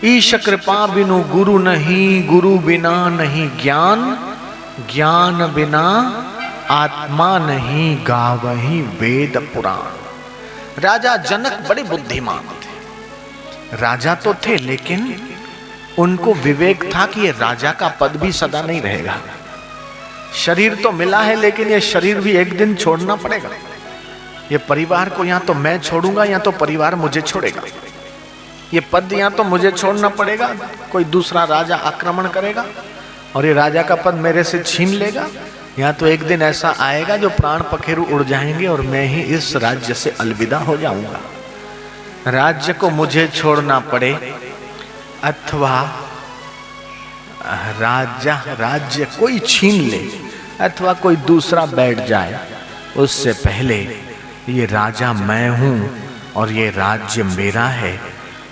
ईश कृपा बिनु गुरु नहीं, गुरु बिना नहीं ज्ञान, ज्ञान बिना आत्मा नहीं, गावही वेद पुराण। राजा जनक बड़े बुद्धिमान थे। राजा तो थे लेकिन उनको विवेक था कि ये राजा का पद भी सदा नहीं रहेगा। शरीर तो मिला है लेकिन ये शरीर भी एक दिन छोड़ना पड़ेगा। ये परिवार को या तो मैं छोड़ूंगा या तो परिवार मुझे छोड़ेगा। ये पद या तो मुझे छोड़ना पड़ेगा, कोई दूसरा राजा आक्रमण करेगा और ये राजा का पद मेरे से छीन लेगा, या तो एक दिन ऐसा आएगा जो प्राण पखेरु उड़ जाएंगे और मैं ही इस राज्य से अलविदा हो जाऊंगा। राज्य को मुझे छोड़ना पड़े अथवा राज्य कोई छीन ले अथवा कोई दूसरा बैठ जाए, उससे पहले ये राजा मैं हूं और ये राज्य मेरा है,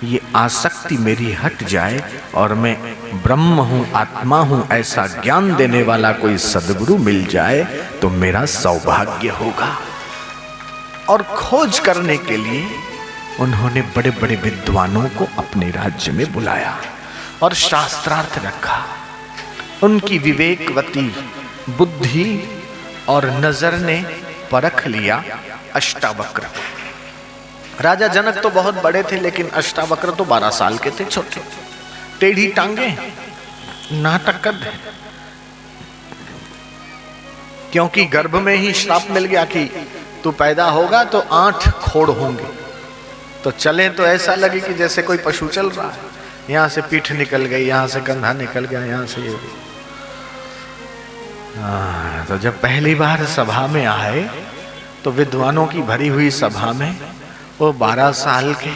ये आसक्ति मेरी हट जाए और मैं ब्रह्म हूं, आत्मा हूं, ऐसा ज्ञान देने वाला कोई सद्गुरु मिल जाए तो मेरा सौभाग्य होगा। और खोज करने के लिए उन्होंने बड़े बड़े विद्वानों को अपने राज्य में बुलाया और शास्त्रार्थ रखा। उनकी विवेकवती बुद्धि और नजर ने परख लिया अष्टावक्र। राजा जनक तो बहुत बड़े थे लेकिन अष्टावक्र तो 12 साल के थे, छोटे, टेढ़ी टांगे, नाटक कर दे, क्योंकि गर्भ में ही श्राप मिल गया कि तू पैदा होगा तो 8 खोड़ होंगे। तो चले तो ऐसा लगे कि जैसे कोई पशु चल रहा है, यहां से पीठ निकल गई, यहां से कंधा निकल गया, यहां से ये। तो जब पहली बार सभा में आए तो विद्वानों की भरी हुई सभा में वो 12 साल के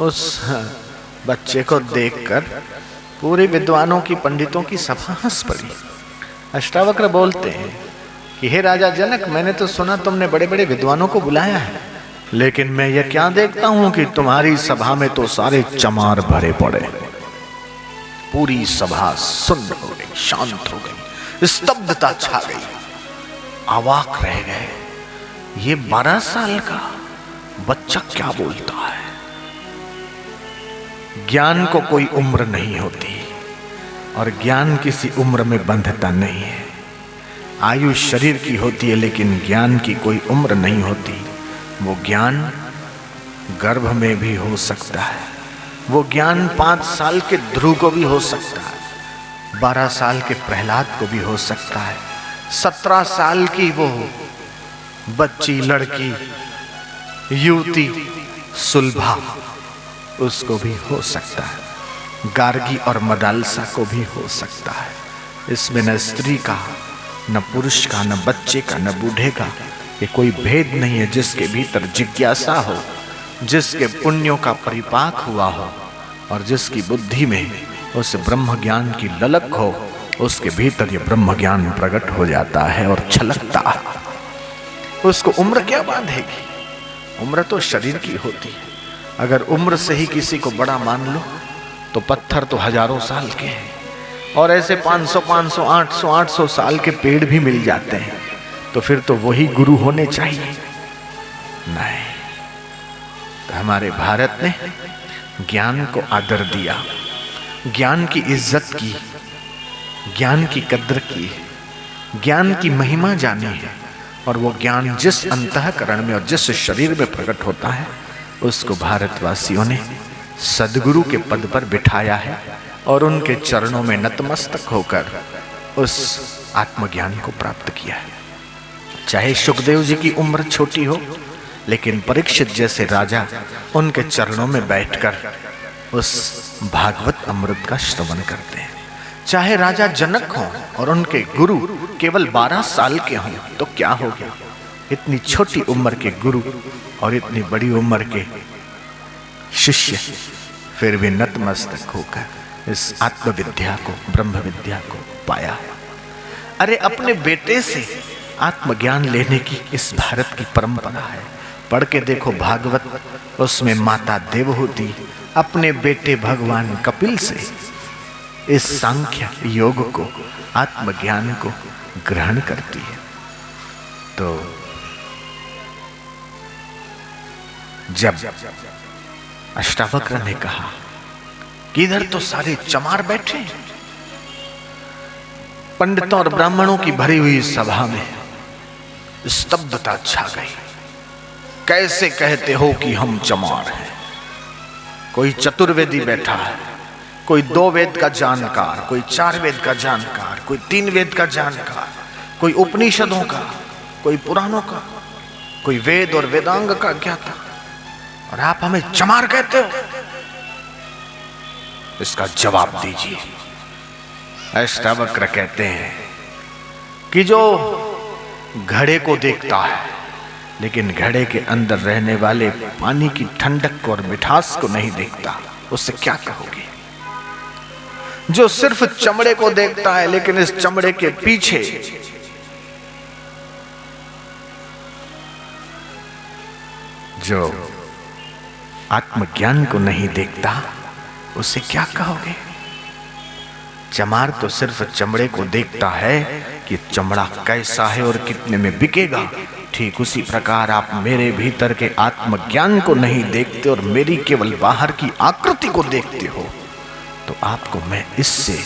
उस बच्चे को देखकर पूरे विद्वानों की, पंडितों की सभा हंस पड़ी। अष्टावक्र बोलते हैं कि हे राजा जनक, मैंने तो सुना तुमने बड़े बड़े विद्वानों को बुलाया है, लेकिन मैं ये क्या देखता हूं कि तुम्हारी सभा में तो सारे चमार भरे पड़े। पूरी सभा सुन्न हो गई, शांत हो गई, स्तब्धता छा गई, अवाक रह गए। ये 12 साल का बच्चा क्या बोलता है? ज्ञान को कोई उम्र नहीं होती और ज्ञान किसी उम्र में बंधता नहीं है। आयु शरीर की होती है लेकिन ज्ञान की कोई उम्र नहीं होती। वो ज्ञान गर्भ में भी हो सकता है, वो ज्ञान 5 साल के ध्रुव को भी हो सकता है, 12 साल के प्रहलाद को भी हो सकता है, 17 साल की वो बच्ची, लड़की, युवती सुलभा, उसको भी हो सकता है, गार्गी और मदालसा को भी हो सकता है। इसमें न स्त्री का, न पुरुष का, न बच्चे का, न बूढ़े का, ये कोई भेद नहीं है। जिसके भीतर जिज्ञासा हो, जिसके पुण्यों का परिपाक हुआ हो और जिसकी बुद्धि में उस ब्रह्म ज्ञान की ललक हो, उसके भीतर ये ब्रह्म ज्ञान प्रकट हो जाता है और छलकता है। उसको उम्र क्या बांधेगी? उम्र तो शरीर की होती है। अगर उम्र से ही किसी को बड़ा मान लो तो पत्थर तो हजारों साल के हैं और ऐसे 500, 800, 800 साल के पेड़ भी मिल जाते हैं। तो फिर तो वही गुरु होने चाहिए। नहीं, तो हमारे भारत ने ज्ञान को आदर दिया, ज्ञान की इज्जत की, ज्ञान की कद्र की, ज्ञान की महिमा जानी है। और वो ज्ञान जिस अंतःकरण में और जिस शरीर में प्रकट होता है, उसको भारतवासियों ने सद्गुरु के पद पर बिठाया है और उनके चरणों में नतमस्तक होकर उस आत्मज्ञान को प्राप्त किया है। चाहे सुखदेव जी की उम्र छोटी हो, लेकिन परीक्षित जैसे राजा उनके चरणों में बैठकर उस भागवत अमृत का श्रवण करते हैं। चाहे राजा जनक हों और उनके गुरु केवल 12 साल के हों तो क्या हो गया? इतनी छोटी उम्र के गुरु और इतनी बड़ी उम्र के शिष्य फिर भी नतमस्तक होकर इस आत्मविद्या को, ब्रह्म विद्या को पाया। अरे अपने बेटे से आत्मज्ञान लेने की इस भारत की परंपरा है। पढ़ के देखो भागवत, उसमें माता देवहूति अपने बेटे भगवान कपिल से इस सांख्य योग को, आत्मज्ञान को ग्रहण करती है। तो जब अष्टावक्र ने कहा कि इधर तो सारे चमार बैठे हैं। पंडितों और ब्राह्मणों की भरी हुई सभा में स्तब्धता छा गई। कैसे कहते हो कि हम चमार हैं? कोई चतुर्वेदी बैठा है, कोई 2 वेद का जानकार, कोई 4 वेद का जानकार, कोई 3 वेद का जानकार, कोई उपनिषदों का, कोई पुराणों का, कोई वेद और वेदांग का ज्ञाता, और आप हमें चमार कहते हो? इसका जवाब दीजिए। अष्टावक्र कहते हैं कि जो घड़े को देखता है लेकिन घड़े के अंदर रहने वाले पानी की ठंडक और मिठास को नहीं देखता, उससे क्या कहोगे? जो सिर्फ चमड़े को देखता है लेकिन इस चमड़े के पीछे जो आत्मज्ञान को नहीं देखता, उससे क्या कहोगे? चमार तो सिर्फ चमड़े को देखता है कि चमड़ा कैसा है और कितने में बिकेगा। ठीक उसी प्रकार आप मेरे भीतर के आत्मज्ञान को नहीं देखते और मेरी केवल बाहर की आकृति को देखते हो, तो आपको मैं इससे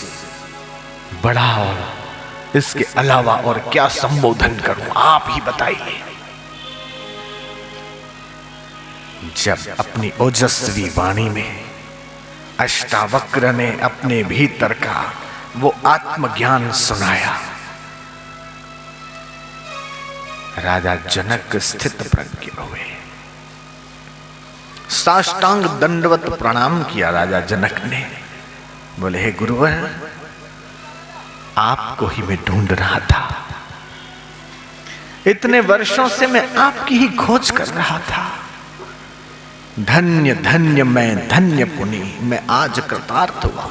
बड़ा और इसके अलावा और क्या संबोधन करूं? आप ही बताइए। जब अपनी ओजस्वी वाणी में अष्टावक्र ने अपने भीतर का वो आत्मज्ञान सुनाया, राजा जनक स्थित प्रज्ञ हुए। साष्टांग दंडवत प्रणाम किया राजा जनक ने। बोले, हे गुरुवर, आपको ही मैं ढूंढ रहा था। इतने वर्षों से मैं आपकी ही खोज कर रहा था। धन्य धन्य मैं, धन्य पुनी, मैं आज कृतार्थ हुआ।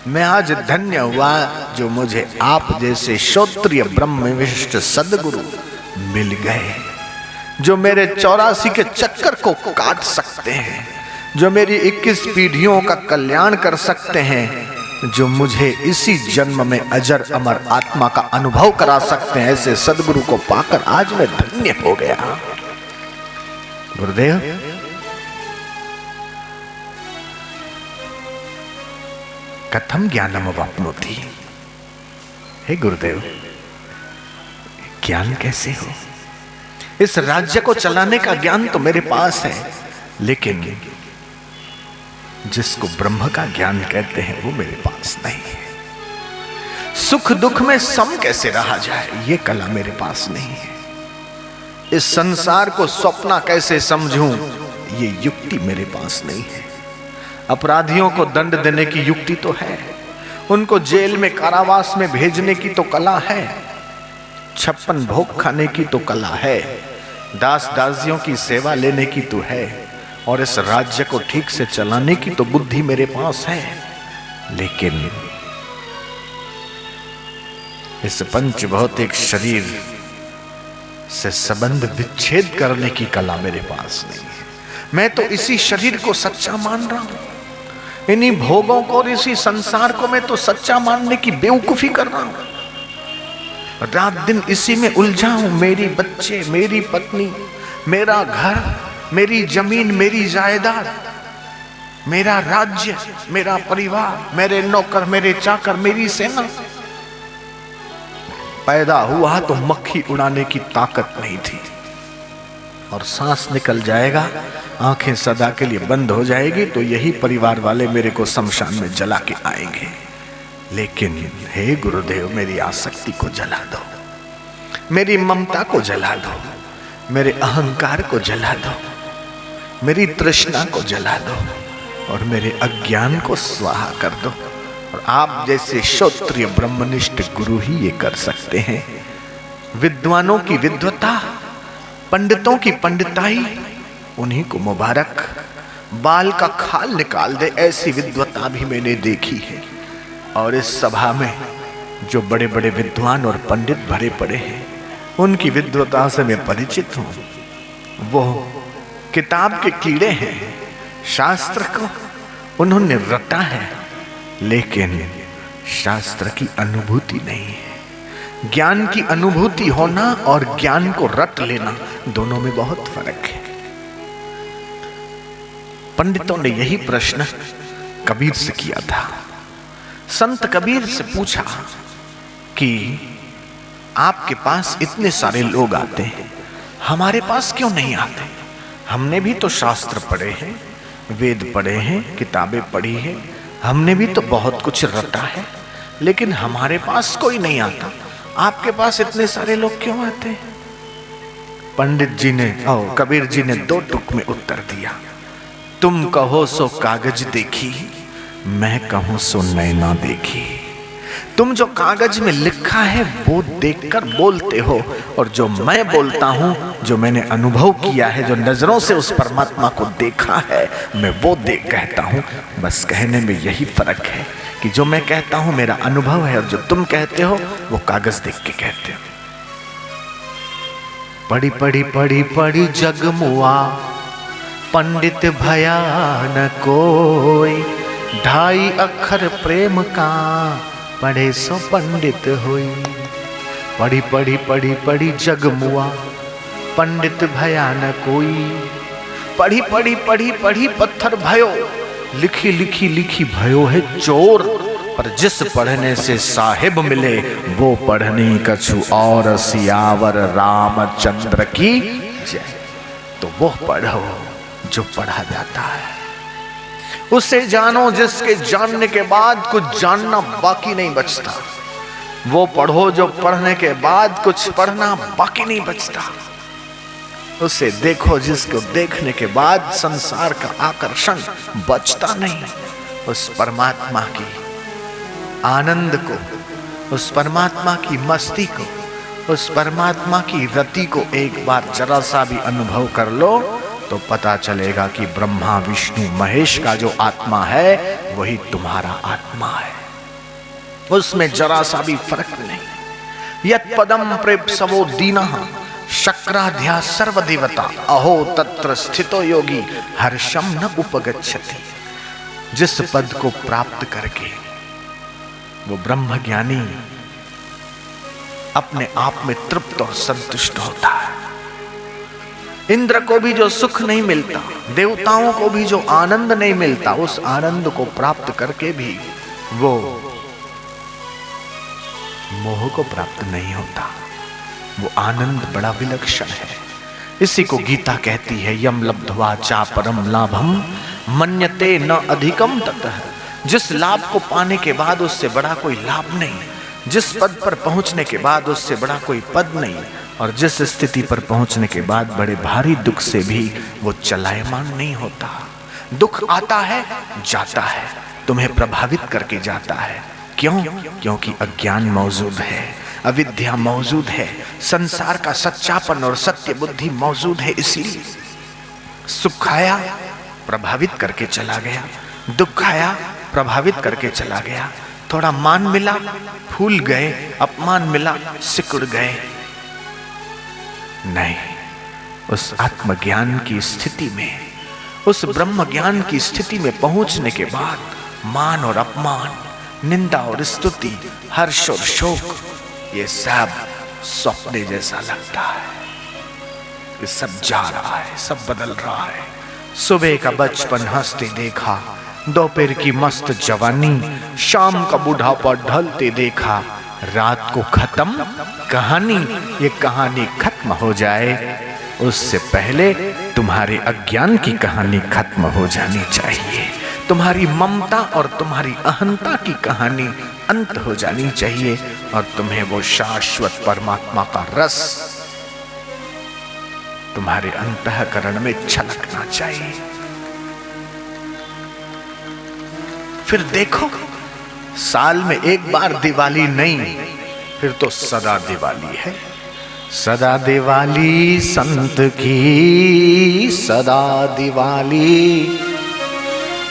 मैं आज धन्य हुआ जो मुझे आप जैसे श्रोत्रिय ब्रह्मविशिष्ट सद्गुरु मिल गए, जो मेरे 84 के चक्कर को काट सकते हैं, जो मेरी 21 पीढ़ियों का कल्याण कर सकते हैं, जो मुझे इसी जन्म में अजर अमर आत्मा का अनुभव करा सकते हैं। ऐसे सद्गुरु को पाकर आज मैं धन्य हो गया। गुरुदेव, कथम ज्ञानम वाप्नोति। हे गुरुदेव, ज्ञान कैसे हो? इस राज्य को चलाने का ज्ञान तो मेरे पास है, लेकिन जिसको ब्रह्म का ज्ञान कहते हैं वो मेरे पास नहीं है। सुख दुख में सम कैसे रहा जाए, ये कला मेरे पास नहीं है। इस संसार को स्वप्न कैसे समझूं, ये युक्ति मेरे पास नहीं है। अपराधियों को दंड देने की युक्ति तो है, उनको जेल में कारावास में भेजने की तो कला है, 56 भोग खाने की तो कला है, दास दासियों की सेवा लेने की तो है, और इस राज्य को ठीक से चलाने की तो बुद्धि मेरे पास है। लेकिन इस पंच भौतिक शरीर से संबंध विच्छेद करने की कला मेरे पास नहीं है। मैं तो इसी शरीर को सच्चा मान रहा हूं, इन्हीं भोगों को और इसी संसार को मैं तो सच्चा मानने की बेवकूफी कर रहा हूं। रात दिन इसी में उलझा हूं। मेरी बच्चे, मेरी पत्नी, मेरा घर, मेरी जमीन, मेरी जायदाद, मेरा राज्य, मेरा परिवार, मेरे नौकर, मेरे चाकर, मेरी सेना। पैदा हुआ तो मक्खी उड़ाने की ताकत नहीं थी, और सांस निकल जाएगा, आंखें सदा के लिए बंद हो जाएगी, तो यही परिवार वाले मेरे को शमशान में जला के आएंगे। लेकिन हे गुरुदेव, मेरी आसक्ति को जला दो, मेरी ममता को जला दो, मेरे अहंकार को जला दो, मेरी तृष्णा को जला दो, और मेरे अज्ञान को स्वाहा कर दो। और आप जैसे श्रोत्रिय ब्रह्मनिष्ठ गुरु ही ये कर सकते हैं। विद्वानों की विद्वता, पंडितों की पंडिताई, उन्हीं को मुबारक। बाल का खाल निकाल दे, ऐसी विद्वता भी मैंने देखी है। और इस सभा में जो बड़े बड़े विद्वान और पंडित भरे पड़े हैं, उनकी विद्वता से मैं परिचित हूं। वो किताब के कीड़े हैं, शास्त्र को उन्होंने रटा है, लेकिन शास्त्र की अनुभूति नहीं है। ज्ञान की अनुभूति होना और ज्ञान को रट लेना, दोनों में बहुत फर्क है। पंडितों ने यही प्रश्न कबीर से किया था। संत कबीर से पूछा कि आपके पास इतने सारे लोग आते हैं, हमारे पास क्यों नहीं आते? हमने भी तो शास्त्र पढ़े हैं, वेद पढ़े हैं, किताबें पढ़ी है, हमने भी तो बहुत कुछ रटा है, लेकिन हमारे पास कोई नहीं आता, आपके पास इतने सारे लोग क्यों आते हैं? पंडित जी ने कबीर जी ने 2 टुक में उत्तर दिया, तुम कहो सो कागज देखी, मैं कहूं सो नैना देखी। तुम जो कागज में लिखा है वो देखकर बोलते हो, और जो मैं बोलता हूं, जो मैंने अनुभव किया है, जो नजरों से उस परमात्मा को देखा है, मैं वो देख कहता हूं। बस कहने में यही फर्क है कि जो मैं कहता हूं मेरा अनुभव है, और जो तुम कहते हो वो कागज देख के कहते हो। पढ़ी पढ़ी पढ़ी पढ़ी जग मुआ, पंडित भया न कोई, 2.5 अक्षर प्रेम का, पढ़े सो पंडित होई। पढ़ी पढ़ी पढ़ी पढ़ी जग मुआ, पंडित भया न कोई। पढ़ी पढ़ी पढ़ी पढ़ी पत्थर भयो, लिखी लिखी लिखी भयो है चोर। पर जिस पढ़ने से साहिब मिले, वो पढ़नी कछु और सियावर रामचंद्र की जय। तो वो पढ़ो जो पढ़ा जाता है, उसे जानो जिसके जानने के बाद कुछ जानना बाकी नहीं बचता। वो पढ़ो जो पढ़ने के बाद कुछ पढ़ना बाकी नहीं बचता। उसे देखो जिसको देखने के बाद संसार का आकर्षण बचता नहीं। उस परमात्मा की आनंद को, उस परमात्मा की मस्ती को, उस परमात्मा की रति को एक बार जरा सा भी अनुभव कर लो तो पता चलेगा कि ब्रह्मा विष्णु महेश का जो आत्मा है वही तुम्हारा आत्मा है। उसमें जरा सा भी फर्क नहीं। यत् पदम प्रेप्सवो दीनः शक्राध्या सर्वदेवता, अहो तत्र स्थितो योगी हर्षम न उपगच्छति। जिस पद को प्राप्त करके वो ब्रह्मज्ञानी अपने आप में तृप्त और संतुष्ट होता है। इंद्र को भी जो सुख नहीं मिलता, देवताओं को भी जो आनंद नहीं मिलता, उस आनंद को प्राप्त करके भी वो मोह को प्राप्त नहीं होता। वो आनंद बड़ा विलक्षण है। इसी को गीता कहती है, यम लब्ध्वा चा परम लाभम मन्यते न अधिकम ततः। जिस लाभ को पाने के बाद उससे बड़ा कोई लाभ नहीं, जिस पद पर पहुंचने के बाद उससे बड़ा कोई पद नहीं, और जिस स्थिति पर पहुंचने के बाद बड़े भारी दुख से भी वो चलायमान नहीं होता। दुख आता है, जाता है, तुम्हें प्रभावित करके जाता है। क्यों? क्योंकि अज्ञान मौजूद है, अविद्या मौजूद है, संसार का सच्चापन और सत्य बुद्धि मौजूद है। इसीलिए सुख आया, प्रभावित करके चला गया, दुख आया, प्रभावित करके चला गया। थोड़ा मान मिला, फूल गए, अपमान मिला, सिकुड़ गए। नहीं, उस आत्मज्ञान की स्थिति में, उस ब्रह्म ज्ञान की स्थिति में पहुंचने के बाद मान और अपमान, निंदा और स्तुति, हर्ष और शोक, ये सब सपने जैसा लगता है कि सब जा रहा है, सब बदल रहा है। सुबह का बचपन हंसते देखा, दोपहर की मस्त जवानी, शाम का बुढ़ापा ढलते देखा, रात को खत्म कहानी। ये कहानी खत्म हो जाए उससे पहले तुम्हारे अज्ञान की कहानी खत्म हो जानी चाहिए। तुम्हारी ममता और तुम्हारी अहंता की कहानी अंत हो जानी चाहिए, और तुम्हें वो शाश्वत परमात्मा का रस तुम्हारे अंतःकरण में छलकना चाहिए। फिर देखो, साल में एक बार दिवाली नहीं, फिर तो सदा दिवाली है। सदा दिवाली संत की, सदा दिवाली।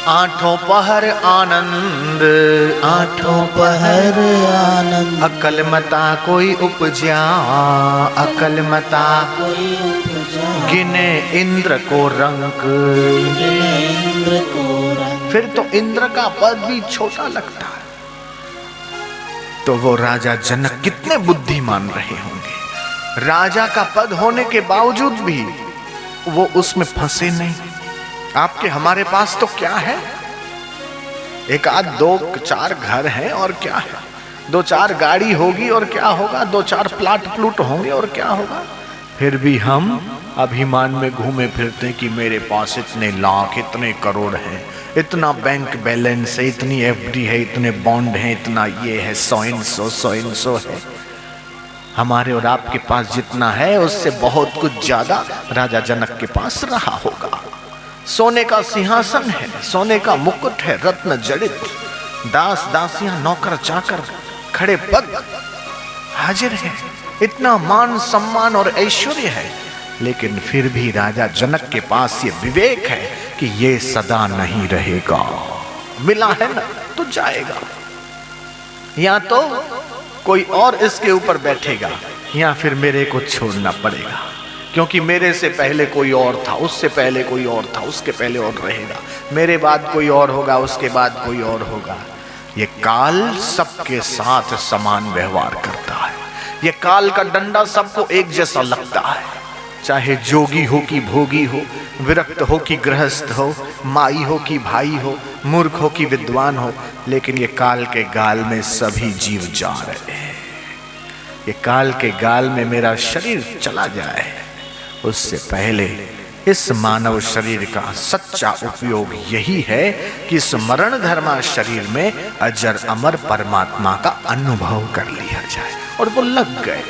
आठों पहर आनंद, आठों पहर आनंद। अकल मता कोई उपजा, अकल मता कोई उपजा। गिने इंद्र को रंक, गिने इंद्र को रंक। फिर तो इंद्र का पद भी छोटा लगता है। तो वो राजा जनक कितने बुद्धिमान रहे होंगे। राजा का पद होने के बावजूद भी वो उसमें फंसे नहीं। आपके हमारे पास तो क्या है? एक आध दो चार घर हैं और क्या है, दो चार गाड़ी होगी और क्या होगा, दो चार प्लाट प्लूट होंगे और क्या होगा। फिर भी हम अभिमान में घूमे फिरते कि मेरे पास इतने लाख, इतने करोड़ हैं, इतना बैंक बैलेंस है, इतनी एफडी है, इतने बॉन्ड हैं, इतना ये है, सौ इन सौ है। हमारे और आपके पास जितना है उससे बहुत कुछ ज्यादा राजा जनक के पास रहा होगा। सोने का सिंहासन है, सोने का मुकुट है, रत्न जड़ित, दास दासियां नौकर चाकर खड़े पग हाजिर है, इतना मान सम्मान और ऐश्वर्य है। लेकिन फिर भी राजा जनक के पास ये विवेक है कि ये सदा नहीं रहेगा, मिला है ना तो जाएगा, या तो कोई और इसके ऊपर बैठेगा या फिर मेरे को छोड़ना पड़ेगा, क्योंकि मेरे से पहले कोई और था, उससे पहले कोई और था, उसके पहले और रहेगा, मेरे बाद कोई और होगा, उसके बाद कोई और होगा। ये काल सबके साथ समान व्यवहार करता है, ये काल का डंडा सबको एक जैसा लगता है, चाहे जोगी हो कि भोगी हो, विरक्त हो कि गृहस्थ हो, माई हो कि भाई हो, मूर्ख हो कि विद्वान हो, लेकिन ये काल के गाल में सभी जीव जा रहे हैं। ये काल के गाल में मेरा शरीर चला जाए उससे पहले इस मानव शरीर का सच्चा उपयोग यही है कि इस मरण धर्मा शरीर में अजर अमर परमात्मा का अनुभव कर लिया जाए। और वो लग गए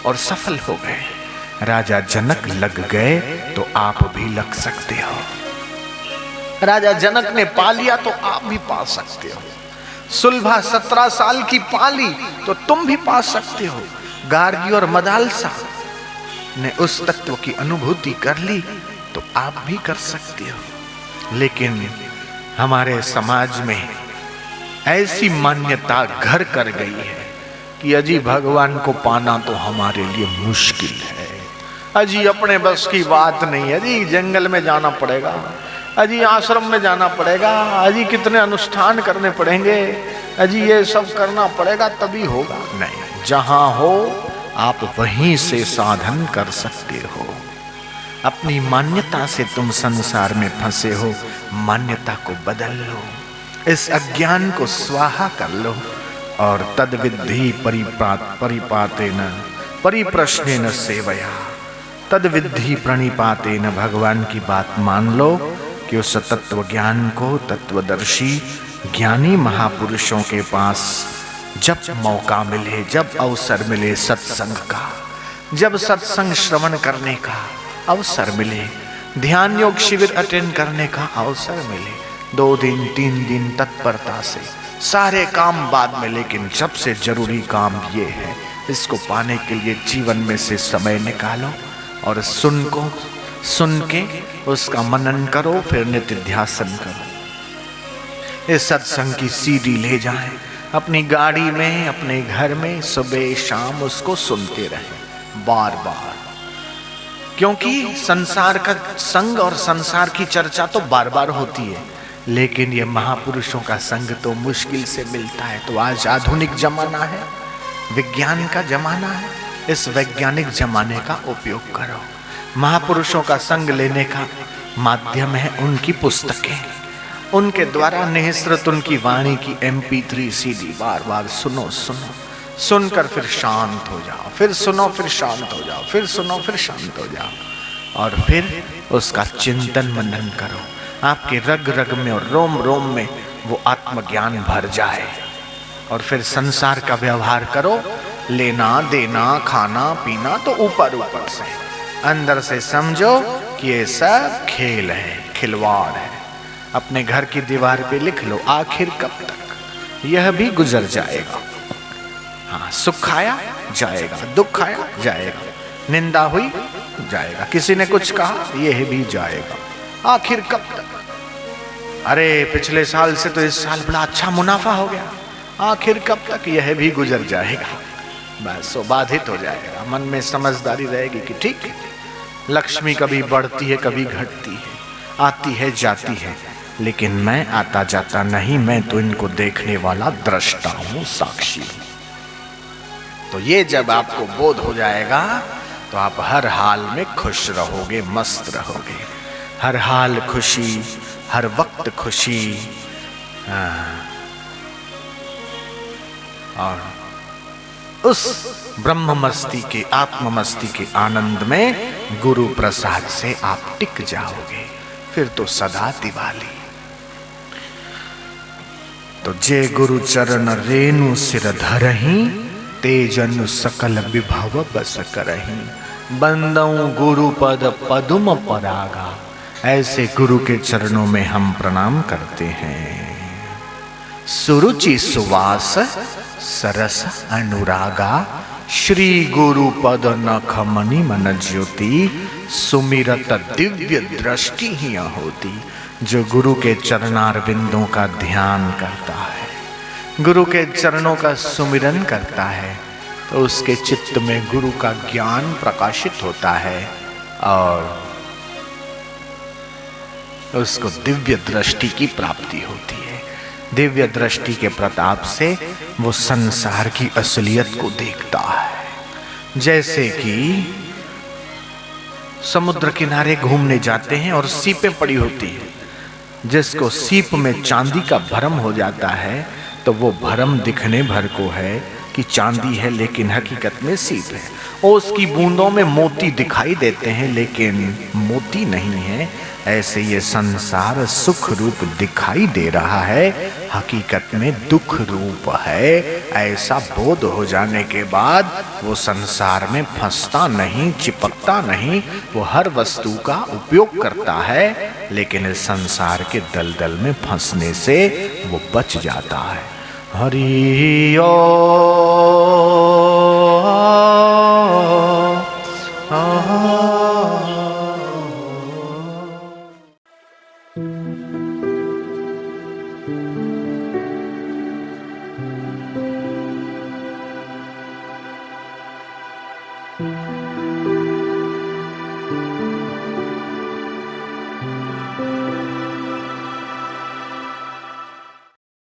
और सफल हो गए। राजा जनक लग गए तो आप भी लग सकते हो। राजा जनक ने पा लिया तो आप भी पा सकते हो। सुलभा 17 साल की पाली तो तुम भी पा सकते हो। गार्गी और मदालसा ने उस तत्व की अनुभूति कर ली तो आप भी कर सकते हो। लेकिन हमारे समाज में ऐसी मान्यता घर कर गई है कि अजी भगवान को पाना तो हमारे लिए मुश्किल है, अजी अपने बस की बात नहीं है, अजी जंगल में जाना पड़ेगा, अजी आश्रम में जाना पड़ेगा, अजी कितने अनुष्ठान करने पड़ेंगे, अजी ये सब करना पड़ेगा तभी होगा। नहीं, जहां हो आप वहीं से साधन कर सकते हो। अपनी मान्यता से तुम संसार में फंसे हो, मान्यता को बदल लो, इस अज्ञान को स्वाहा कर लो और तद्विद्धि परिपातेन परिप्रश्नेन सेवया, तद्विद्धि प्रणिपातेन, भगवान की बात मान लो कि उस तत्व ज्ञान को तत्वदर्शी ज्ञानी महापुरुषों के पास जब मौका मिले, जब अवसर मिले सत्संग का, जब सत्संग श्रवण करने का अवसर मिले, ध्यान योग शिविर अटेंड करने का अवसर मिले, 2 दिन 3 दिन तत्परता से, सारे काम बाद में, लेकिन सबसे जरूरी काम ये है, इसको पाने के लिए जीवन में से समय निकालो और सुन के उसका मनन करो, फिर नित्य ध्यासन करो। इस सत्संग की सीडी ले जाएं अपनी गाड़ी में, अपने घर में, सुबह शाम उसको सुनते रहें बार बार, क्योंकि संसार का संग और संसार की चर्चा तो बार बार होती है, लेकिन ये महापुरुषों का संग तो मुश्किल से मिलता है। तो आज आधुनिक जमाना है, विज्ञान का जमाना है, इस वैज्ञानिक जमाने का उपयोग करो। महापुरुषों का संग लेने का माध्यम है उनकी पुस्तकें, उनके द्वारा निःसृत उनकी वाणी की MP3 CD बार बार सुनो, सुनकर फिर शांत हो जाओ, फिर सुनो, फिर शांत हो जाओ, फिर सुनो, फिर शांत हो जाओ और फिर उसका चिंतन मनन करो। आपके रग रग में और रोम रोम में वो आत्मज्ञान भर जाए और फिर संसार का व्यवहार करो, लेना देना खाना पीना तो ऊपर ऊपर से, अंदर से समझो कि ये सब खेल है, खिलवाड़ है। अपने घर की दीवार पे लिख लो, आखिर कब तक, यह भी गुजर जाएगा। हाँ, सुख आया जाएगा, दुख आया जाएगा, निंदा हुई जाएगा, किसी ने कुछ कहा यह भी जाएगा, आखिर कब तक। अरे पिछले साल से तो इस साल बड़ा अच्छा मुनाफा हो गया, आखिर कब तक, यह भी गुजर जाएगा। बस वो बाधित हो जाएगा। मन में समझदारी रहेगी कि ठीक है, लक्ष्मी कभी बढ़ती है कभी घटती है, आती है जाती है, लेकिन मैं आता जाता नहीं, मैं तो इनको देखने वाला दृष्टा हूं, साक्षी हूं। तो ये जब आपको बोध हो जाएगा तो आप हर हाल में खुश रहोगे, मस्त रहोगे। हर हाल खुशी, हर वक्त खुशी, और उस ब्रह्म मस्ती के, आत्म मस्ती के आनंद में गुरु प्रसाद से आप टिक जाओगे, फिर तो सदा दिवाली। तो जे गुरु चरण रेणु सिर धरहि, तेजनु सकल विभव बस करहि। बंदऊ गुरु पद पदुम परागा, ऐसे गुरु के चरणों में हम प्रणाम करते हैं। सुरुचि सुवास सरस अनुरागा, श्री गुरु पद नख मणि मन ज्योति, सुमिरत दिव्य दृष्टि ही होती। जो गुरु के चरणार बिंदों का ध्यान करता है, गुरु के चरणों का सुमिरन करता है, तो उसके चित्त में गुरु का ज्ञान प्रकाशित होता है और उसको दिव्य दृष्टि की प्राप्ति होती है। दिव्य दृष्टि के प्रताप से वो संसार की असलियत को देखता है। जैसे कि समुद्र किनारे घूमने जाते हैं और सीपें पड़ी होती है, जिसको सीप में चांदी का भरम हो जाता है, तो वो भरम दिखने भर को है कि चांदी है, लेकिन हकीकत में सीप है। और उसकी बूंदों में मोती दिखाई देते हैं, लेकिन मोती नहीं है। ऐसे ये संसार सुख रूप दिखाई दे रहा है, हकीकत में दुख रूप है। ऐसा बोध हो जाने के बाद वो संसार में फंसता नहीं, चिपकता नहीं, वो हर वस्तु का उपयोग करता है, लेकिन इस संसार के दलदल में फंसने से वो बच जाता है। हरि ओ thank you